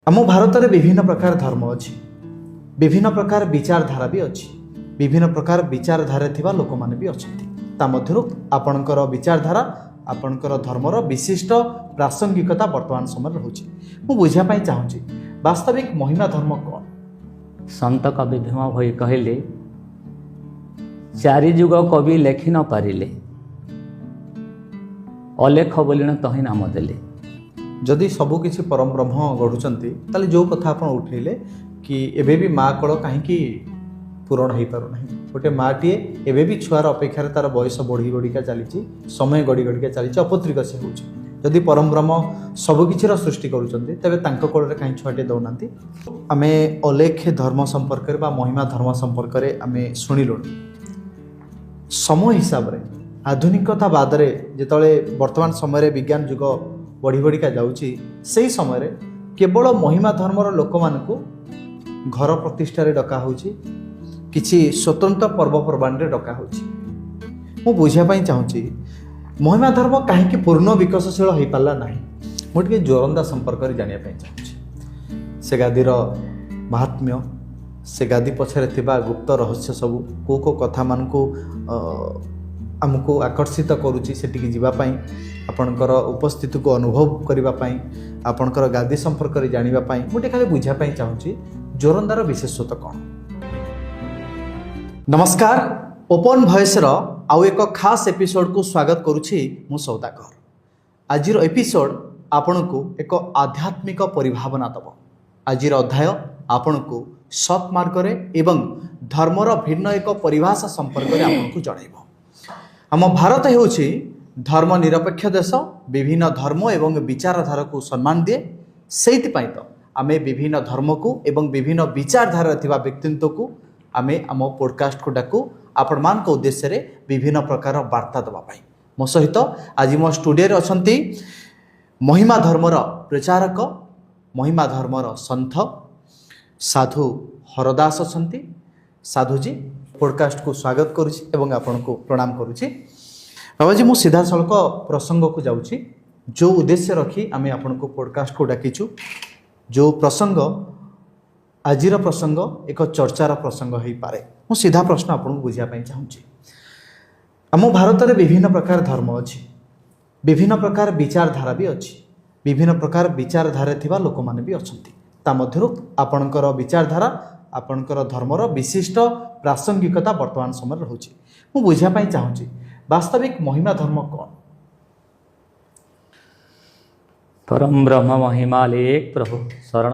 आम भारत में विभिन्न प्रकार धर्म अच्छी, विभिन्न प्रकार विचारधारा भी अच्छी, विभिन्न प्रकार विचारधारा थिबा लोक माने भी अछंती। ता मध्यरु आपणकर विचारधारा आपणकर धर्मर विशिष्ट प्रासंगिकता वर्तमान समय रहउची। मु बुझिया पई चाहूची वास्तविक महिमा धर्म कोन। संत कवि भीम भई कहले, चारि जुग कवि लेखि न पारिले, अलेख बोलिण तहि नाम देले। जदि सबु किछि परम ब्रह्म गढ़ुचंती ताले जो कथा आपण उठेले कि एबे भी माँ कळ काहेकि पूरण हो पार ना। गोटे माँटीए एबे भी छुआर अपेक्षा तार बयस बढ़ी बढ़िका चली, समय गड़ी गड़िका चली, अपत्रिक से हो। जदि परम ब्रह्म सबकि सृष्टि करुँचे तेरे कड़े कहीं छुआटे दौना। आम अलेख धर्म संपर्क में महिमा धर्म संपर्क में आम शुणिलु। समय हिसाब से आधुनिकता बाद जिते वर्तमान समय विज्ञान युग बढ़ी बढ़िका जाऊँगी, से समय रे केवल महिमा धर्मर लोक मानू घर प्रतिष्ठार डका हो, किसी स्वतंत्र पर्वपर्वाणी डका हो। मु बुझापी चाहूँगी महिमा धर्म कहीं पूर्ण विकसशील हो पारा ना। मुझे जोरंदा संपर्क में जानापी चाहूँगी से गादीर महात्म्य, से गादी पछरे थिबा गुप्त रहस्य सबू को कथा मानकु आमको आकर्षित करुच्ची सेटिकी जीवापाई, आपणकर उपस्थिति को अनुभव करने, आपणकर गादी संपर्क में जानापी मुझे खाली बुझापी चाहूँगी जोरंदार विशेषत्व कौन। नमस्कार, ओपन वॉइस रो आउ एक खास एपिसोड को स्वागत करुछि मु सौदागर। आजिर एपिसोड आपण को एक आध्यात्मिक परिभावना दब। आजिर अध्याय आपण को सत् मार्ग रे एवं धर्मर भिन्न एक परिभाषा संपर्क में आपण को जणाइब। आम भारत हेउछि धर्म निरपेक्ष देश, विभिन्न धर्म एवं विचारधारा को सम्मान दिए। सेइथिपाई तो आमे विभिन्न धर्म को एवं विभिन्न विचारधारा थिबा व्यक्तित्व को आमे आम पॉडकास्ट को डाकू आपण मान को उद्देश्य रे विभिन्न प्रकार वार्ता दबा पाई। मो सहित आज मो स्टूडियो रे अछंती महिमा धर्मर प्रचारक, महिमा धर्मर संत साधु हरदास अछंती। साधुजी पॉडकास्ट को स्वागत करुछि एवं आपण को प्रणाम करुछि। बाबाजी मु सीधा सड़क प्रसंग को जाउछि, जो उद्देश्य रखी आमे आपण को पॉडकास्ट को डाकिछु, जो प्रसंग आजिर प्रसंग एक चर्चार प्रसंग हो पारे। मु सीधा प्रश्न आपको बुझा चाहूँगी। आम भारत में विभिन्न प्रकार धर्म अच्छी, विभिन्न प्रकार विचारधारा भी अच्छी, विभिन्न प्रकार विचारधारा थिबा लोक माने भी अछंती। ता मध्यरु आपणकर विचारधारा आपणकर धर्मर विशिष्ट प्रासंगिकता वर्तमान समय रहउची। मु बुझापी चाहूँगी वास्तविक महिमा धर्म कौन। परम ब्रह्म महिमा एक प्रभु शरण